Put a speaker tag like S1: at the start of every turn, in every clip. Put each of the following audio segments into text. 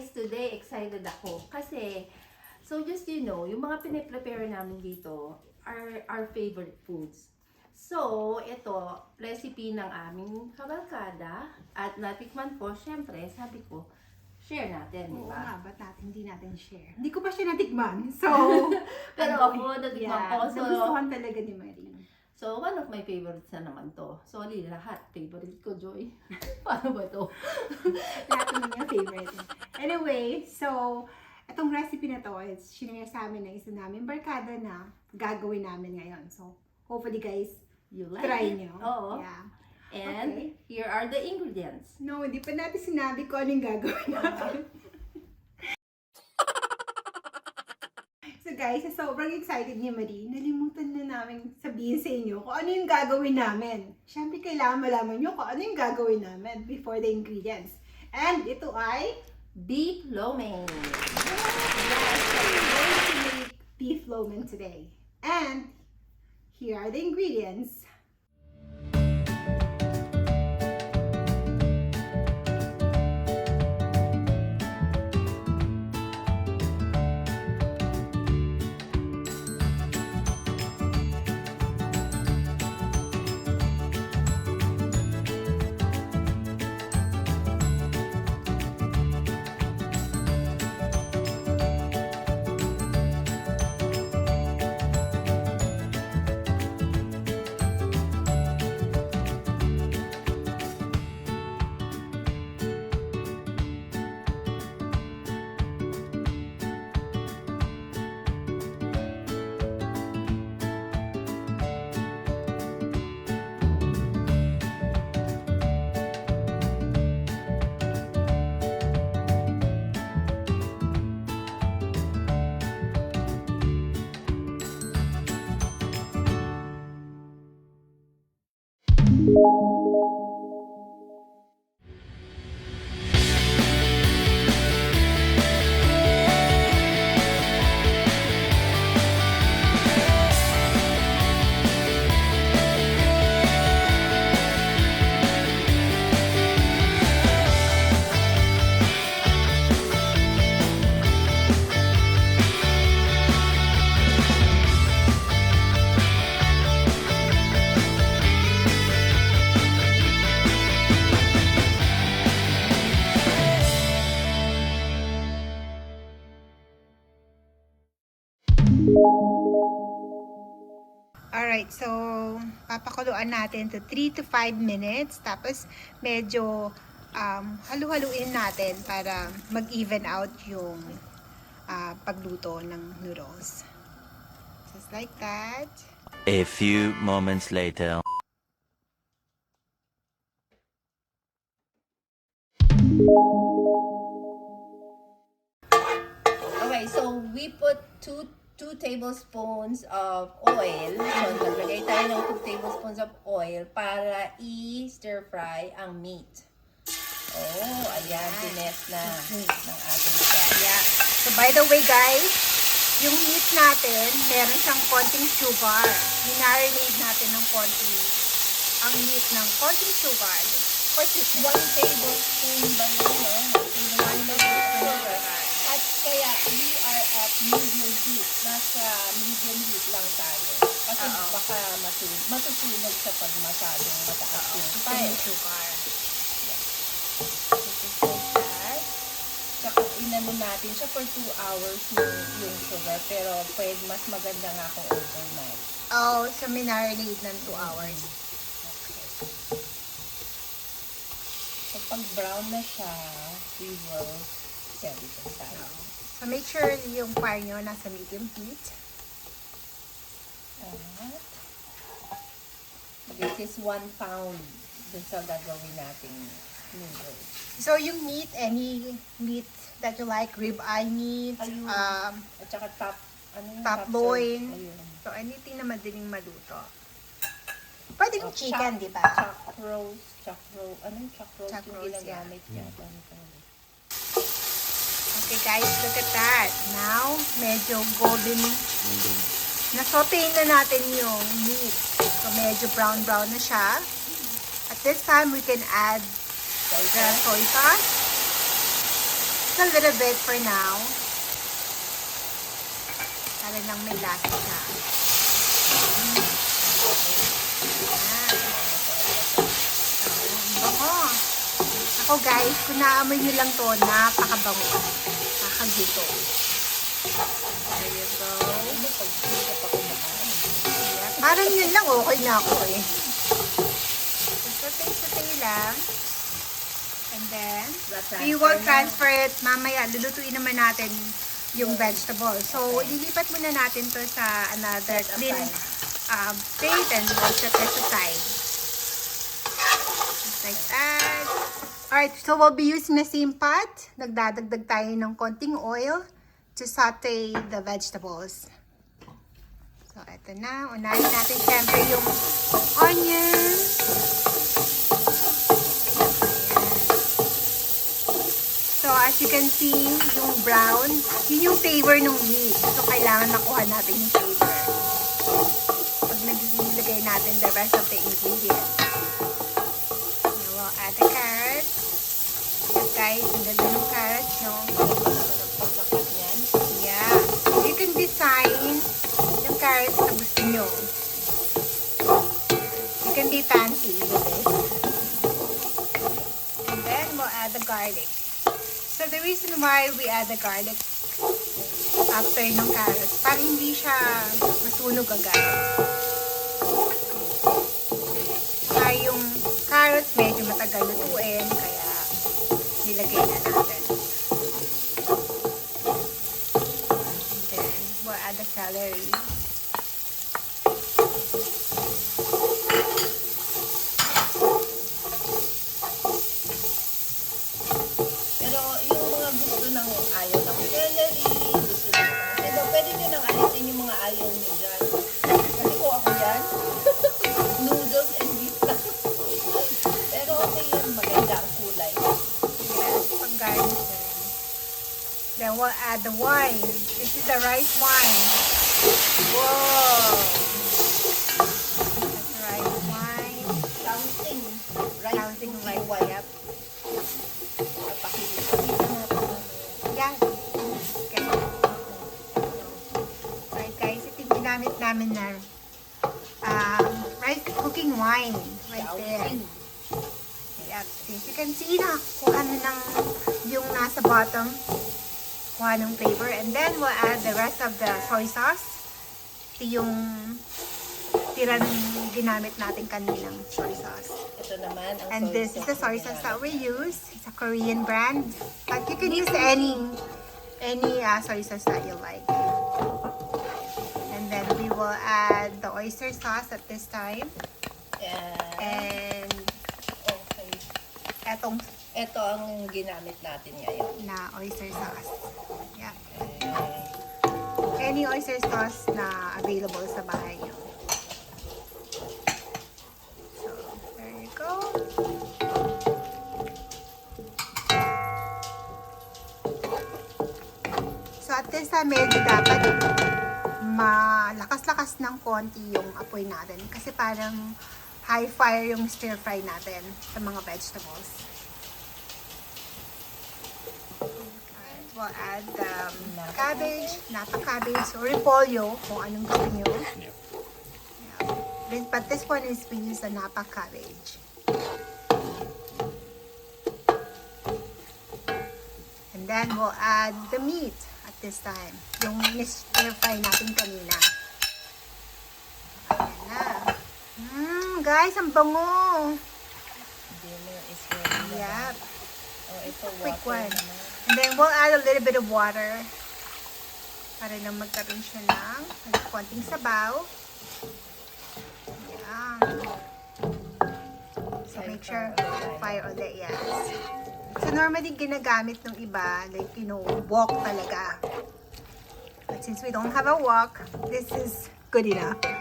S1: guys, today excited ako kasi so just yung mga piniprepare namin dito are our favorite foods. So, ito, recipe ng aming kabarkada at natikman ko, syempre, sabi ko, share natin, di
S2: Oo
S1: ba?
S2: nga, ba't hindi natin share? Hindi ko pa siya natikman, so...
S1: Pero ako, natikman ko. So,
S2: nagustuhan talaga ni Marie.
S1: So, one of my favorites na naman to. Sorry, lahat. Favorite ko, Joy. Paano ba to?
S2: Lahat naman yung favorite. Anyway, so, itong recipe na to is shinare sa amin ng isa namin barkada na gagawin namin ngayon. So, hopefully guys,
S1: You like
S2: try
S1: it?
S2: nyo.
S1: Oo.
S2: Yeah.
S1: And
S2: Okay.
S1: here are the ingredients.
S2: No, hindi pa natin sinabi kung anong gagawin natin. So guys, sobrang excited ni Marie. Nalimutan na namin sabihin sa inyo kung ano yung gagawin namin. Siyempre, kailangan malaman nyo kung ano yung gagawin namin before the ingredients. And ito ay
S1: Beef lo mein.
S2: yes, so we're going to make beef lo mein today. And here are the ingredients. Alright, so papakuluan natin to 3 to 5 minutes. Tapos medyo halu-haluin natin para mag-even out yung pagluto ng noodles. Just like that.
S3: A few moments later.
S1: Okay, so we put 2 tablespoons of oil. So, naglagay tayo ng 2 tablespoons of oil para i-stir fry ang meat. Oh, ayan, pines na ng ating fry.
S2: Yeah. So by the way guys, yung meat natin, meron siyang konting sugar. Minarinate natin ng konti ang meat ng konting sugar. For
S1: 1 tablespoon ba yun, no? 1 tablespoon. At kaya, we are at medium heat. Nasa medium heat lang tayo. Kasi baka masusunog sa pag masyadong mataas yung fire.
S2: sugar.
S1: Just like that. Saka inano natin siya for 2 hours yung sugar. Pero pwede mas maganda nga kung overnight.
S2: Oh, so minarinate ng 2 hours.
S1: So pag brown na siya, we will set it aside.
S2: So make sure yung fire nyo nasa medium heat.
S1: At this is 1 pound dun sa gagawin nating noodles.
S2: So yung meat, any meat that you like, rib-eye meat,
S1: Ayun. At saka top
S2: loin.
S1: Ayun.
S2: So anything na madaling maluto. Pwede yung chicken, di ba?
S1: Chuck roast. Ano yung chuck roast?
S2: Chuck
S1: Yung
S2: roast,
S1: ginagamit niya.
S2: Okay guys, look at that. Now, medyo golden. Na-sautéing na natin yung meat. So medyo brown-brown na siya. At this time, we can add the soy sauce. So a little bit for now. Para lang may lasa siya. Bango. Ako guys, kung naamoy nyo lang to, napakabango. Nakakaguto. There you go. Yeah. Parang yun lang, okay na ako eh. Satay lang. And then, we will transfer it. Mamaya, lulutuin naman natin yung vegetable. So, ililipat muna natin to sa another clean plate and we'll set this aside. Just like that. Alright, so we'll be using the same pot. Nagdadagdag tayo ng konting oil to saute the vegetables. So, eto na. Unahin natin syempre yung onion. So, as you can see, yung brown, yun yung flavor ng meat. So, kailangan nakuha natin yung flavor. Pag nilagay natin the rest of the ingredients. Now, we'll add the carrots. So, guys, ang ganda ng carrots, no? Yeah. You can design yung carrots na gusto nyo. You can be fancy with it. And then, we'll add the garlic. So, the reason why we add the garlic after ng carrots, para hindi siya masunog agad. Kaya yung carrots medyo matagal lutuin, kaya nilagay na natin. And then, we'll add the celery.
S1: Ayaw ng celery, gusto nyo ng sebo. Pwede nyo nang alisin yung mga ayaw nyo dyan. Kasi ko ako dyan, noodles and beef lang. Pero okay yan, maganda ang kulay.
S2: Yes, pag-garnish na rin. Then we'll add the wine. This is the rice wine. Whoa! That's rice wine.
S1: Sautéing.
S2: Sautéing rice wine. Yep. Yeah. Okay. Alright guys, ito yung ginamit namin na rice cooking wine. Right there. Yep. As you can see, nakakuha na ng yung nasa bottom. Kuha ng flavor. And then, we'll add the rest of the soy sauce. Ito yung tira ng ginamit natin kaninang soy sauce.
S1: Ito naman ang
S2: And this is the soy sauce that we use. It's a Korean brand. But you can use any soy sauce that you like. And then we will add the oyster sauce at this time. And
S1: okay. Ito ang ginamit natin ngayon.
S2: Na oyster sauce. Yeah. Any oyster sauce na available sa bahay nyo. So, there you go. So, at this time, medyo dapat malakas-lakas ng konti yung apoy natin. Kasi parang high fire yung stir fry natin sa mga vegetables. And we'll add cabbage, Napa cabbage, or repolyo, kung anong gusto nyo. Yeah. But this one is, we use the Napa cabbage. And then we'll add the meat at this time. Yung stir fry natin kanina. Ayan na. Guys, ang bango!
S1: Dinner is ready.
S2: Yep.
S1: Oh, ito
S2: Quick
S1: water
S2: one.
S1: naman.
S2: And then we'll add a little bit of water para lang magkaroon siya ng konting sabaw. Yan. So make sure fire ulit, yes. So normally ginagamit ng iba, like wok talaga. But since we don't have a wok, this is good enough. Yeah.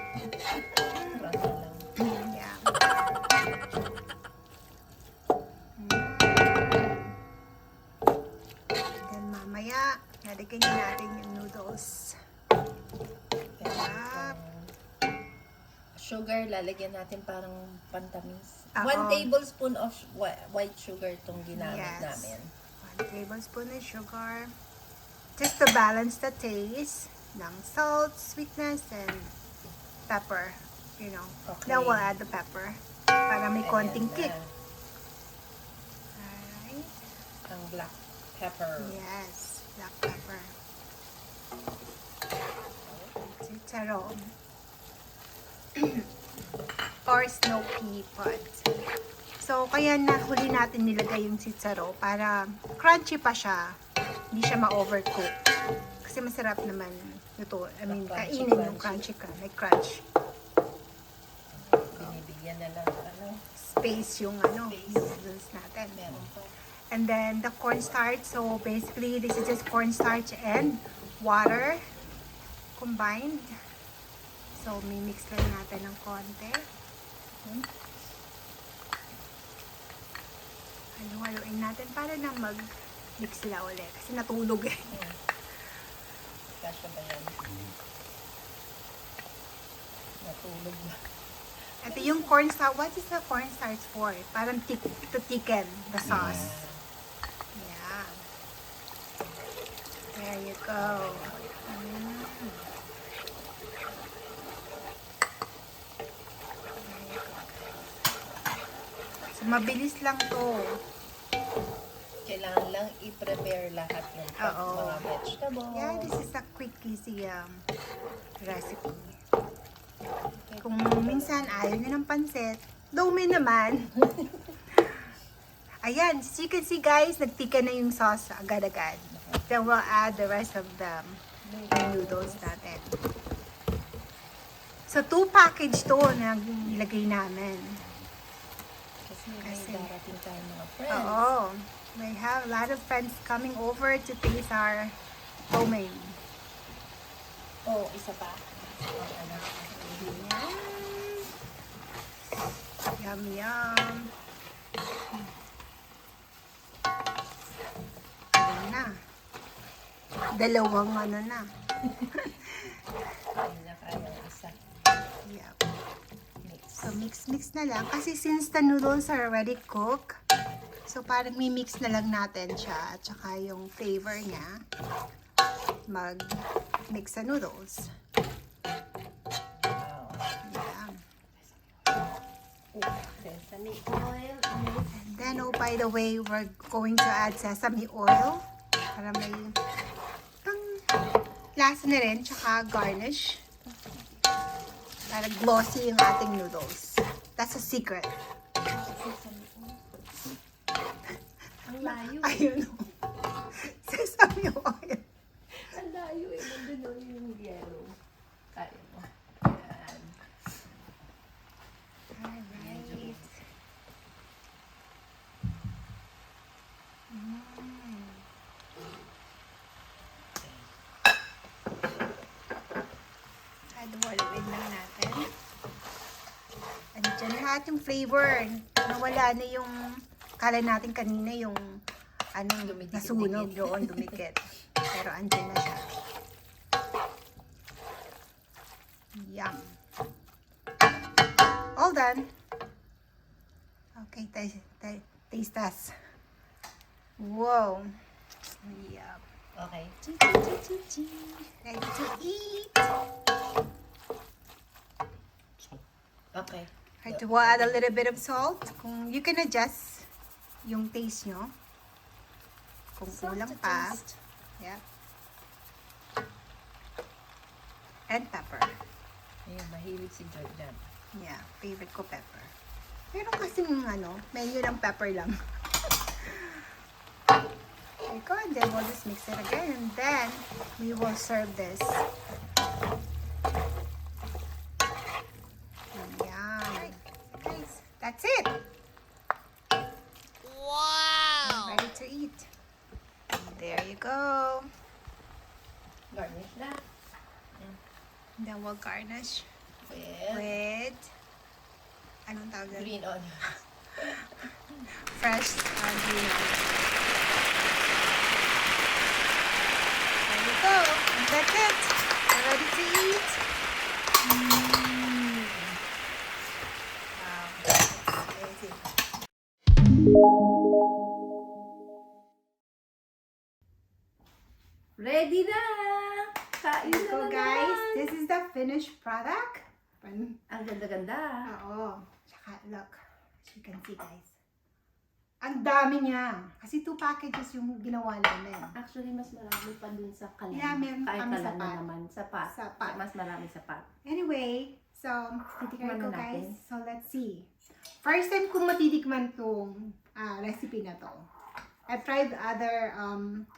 S2: Then mamaya, lalagyan natin yung noodles. Yep.
S1: Sugar, lalagyan natin parang pantamis.
S2: Oo.
S1: 1 tablespoon of white sugar itong ginamit
S2: Yes.
S1: namin.
S2: 1 tablespoon of sugar. Just to balance the taste ng salt, sweetness, and pepper. You know.
S1: Okay.
S2: Then we'll add the pepper para may konting
S1: Ayan
S2: kick.
S1: na.
S2: Alright.
S1: Ang black pepper.
S2: Yes, black pepper. Sitsaro. Or snow pea pods. So, kaya huli natin nilagay yung sitsaro para crunchy pa siya. Hindi siya ma-overcook. Kasi masarap naman ito. I mean,
S1: Crunchy,
S2: kainin yung crunchy ka. May crunch.
S1: Binibigyan na lang
S2: Space yung noodles natin.
S1: meron pa.
S2: And then the cornstarch. So basically, this is just cornstarch and water combined. So mimix lang natin ng konti. Haluin natin para na mag-mix sila ulit. Kasi natulog eh.
S1: Kasya ba yan? Natulog ba?
S2: Ito yung cornstarch. What is the cornstarch for? Parang to thicken the sauce. Yeah. There you go. Mm. So, mabilis lang to.
S1: Kailangan lang i-prepare lahat ng mga vegetables.
S2: Yeah, this is a quick, easy recipe. Kung minsan ayaw nyo ng pansit, dumi naman. Ayan, as you can see guys, nagtika na yung sauce agad-agad. Then we'll add the rest of the noodles natin. So, 2 package to na nilagay namin.
S1: Kasi may darating tayo mga friends.
S2: Oo. We have a lot of friends coming over to taste our Sautéing.
S1: Oh, isa pa.
S2: Yum, yum. Ayan na. Dalawang na.
S1: Hindi na kaya isa.
S2: Yep.
S1: Mix.
S2: So, mix na lang. Kasi since the noodles are already cooked, so parang mimix na lang natin siya. At saka yung flavor niya, mag-mix sa noodles.
S1: Wow.
S2: Yeah.
S1: Sesame oil.
S2: And then, oh, by the way, we're going to add sesame oil para may lasa na rin, tsaka garnish. Para glossy yung ating noodles. That's a secret.
S1: Ang layo.
S2: Ayun o. Sesame oil.
S1: Ang layo eh. Nandun yung yellow. Kaya mo. Yan.
S2: Alright. Haluin lang natin. Andiyan lahat yung flavor. Nawala na yung kala natin kanina yung nasunog doon, dumikit. Pero andyan na siya. Yum. All done. Okay, taste test. Wow. Yum.
S1: Okay.
S2: Ready to eat.
S1: Okay.
S2: Right, we'll add a little bit of salt. Kung you can adjust yung taste nyo. Kung kulang pa. Yeah. And pepper.
S1: Ayun, mahilig si Jordan.
S2: Yeah, favorite ko pepper. Meron kasing menu ng pepper lang. There you go, and then we'll just mix it again, and then we will serve this. Yum. Guys, that's it. Wow. Ready to eat. There you go.
S1: Garnish na.
S2: And then we'll garnish
S1: With
S2: with anong tawag doon?
S1: green onion.
S2: Fresh green onion. There you go. And that's it. We're ready to eat. Wow. That's amazing.
S1: Ready na! Kain na
S2: So
S1: na
S2: guys,
S1: naman!
S2: this is the finished product.
S1: Ang ganda-ganda.
S2: Oo. Tsaka look, as you can see guys. Ang dami niya. Kasi 2 packages yung ginawa namin.
S1: Actually, mas marami pa dun sa kalan.
S2: Yeah, meron
S1: Kahit
S2: kami
S1: kalan
S2: sapat.
S1: na naman. Sapat.
S2: Sapat.
S1: Mas marami sapat.
S2: Anyway, so, titikman
S1: Tikman
S2: ko
S1: na natin.
S2: guys. So, let's see. First time kong matitikman tong recipe na to. I've tried other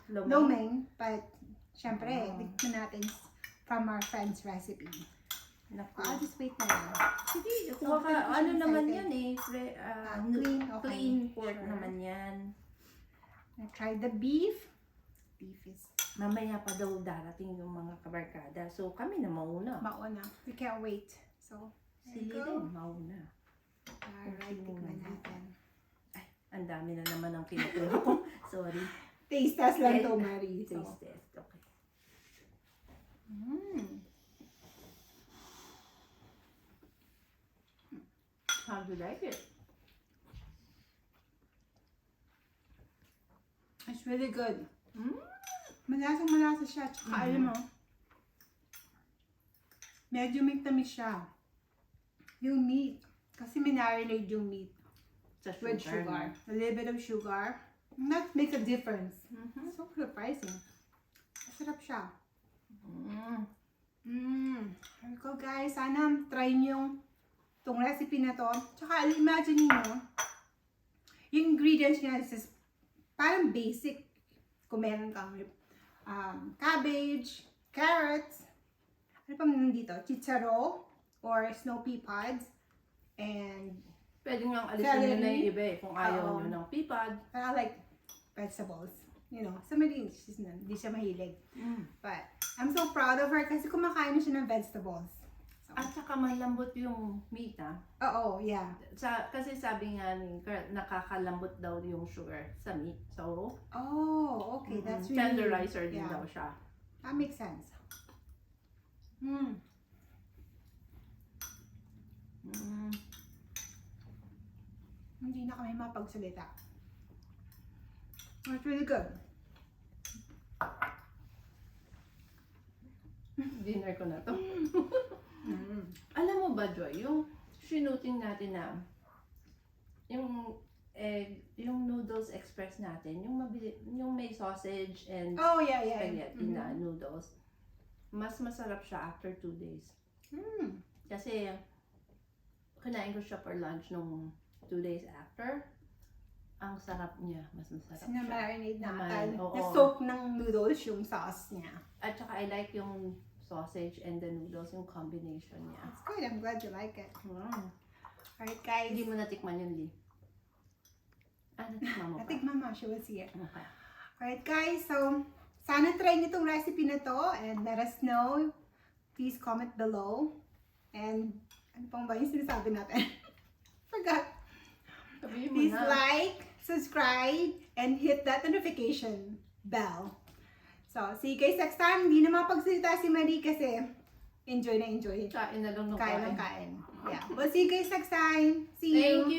S2: lo mein, but syempre, tikman natin from our friend's recipe.
S1: Naku.
S2: I'll just wait na lang.
S1: Sige,
S2: So,
S1: kung
S2: pero
S1: ano
S2: siya
S1: naman
S2: excited.
S1: yan eh.
S2: Clean, okay.
S1: Clean pork
S2: Sure.
S1: naman yan.
S2: I tried the beef. Beef is
S1: Mamaya pa daw darating yung mga kabarkada. So, kami na mauna.
S2: mauna. We can't wait. So, there
S1: Sili
S2: you
S1: din,
S2: go.
S1: mauna.
S2: Alright, tikman natin.
S1: Ang dami na naman ang kinukuha ko. Sorry.
S2: Taste test lang
S1: Yes.
S2: to, Marie. So,
S1: Taste test. Okay. How do you like it?
S2: It's really good.
S1: Mm.
S2: Malasang-malasa siya. Tsaka alam mo, medyo may tamis siya. Yung meat. Kasi minarinade yung meat
S1: Sa
S2: with sugar. A little bit of sugar. And that makes a difference.
S1: Mhm.
S2: So surprising. Masarap siya.
S1: Mm.
S2: Here we go guys. Sana try niyo itong recipe na to. Tsaka imagine niyo, yung ingredients niya is parang basic. Kung meron kang cabbage, carrots, ano pa nandito? Sitsaro or snow pea pods, and
S1: Pwede nga alisin nyo na yung iba eh. Kung ayaw
S2: Oo.
S1: nyo ng pipad.
S2: I like vegetables. You know, somebody hindi siya mahilig. But I'm so proud of her kasi kumakain na siya ng vegetables. So,
S1: At saka malambot yung meat ah.
S2: oo, yeah.
S1: Kasi sabi nga ni Kurt, nakakalambot daw yung sugar sa meat. So,
S2: Oh, okay. That's really...
S1: tenderizer din
S2: yeah.
S1: daw siya.
S2: That makes sense. Mm. Hindi na kami mapagsalita. It's really good.
S1: Dinner ko na to. Alam mo ba, Joy, yung sinuting natin na yung egg, yung noodles express natin, yung yung may sausage and
S2: Oh, yeah, yeah.
S1: spaghetti na noodles, mas masarap siya after 2 days.
S2: Mm.
S1: Kasi, kinain ko siya for lunch nung 2 days after. Ang sarap niya. Mas masarap siya.
S2: Sinamarinate natin.
S1: Naman, oo.
S2: Na-soak ng noodles yung sauce niya.
S1: At saka I like yung sausage and the noodles, yung combination niya.
S2: That's good. I'm glad you like it. Alright, guys.
S1: Hindi mo natikman yun, Lee. Natikman mo pa.
S2: Natig mama, she was here.
S1: Okay.
S2: Alright, guys. So, sana try niyo itong recipe na to and let us know. Please comment below. And, ano pang ba yung sinasabi natin? Forgot.
S1: Sabihin mo
S2: Please
S1: na.
S2: like, subscribe, and hit that notification bell. So, see you guys next time. Hindi na mapagsalita si Marie kasi enjoy na enjoy.
S1: Kain na lang ng
S2: Kain
S1: kain.
S2: ng kain. Yeah. We'll see you guys next time. See you.
S1: Thank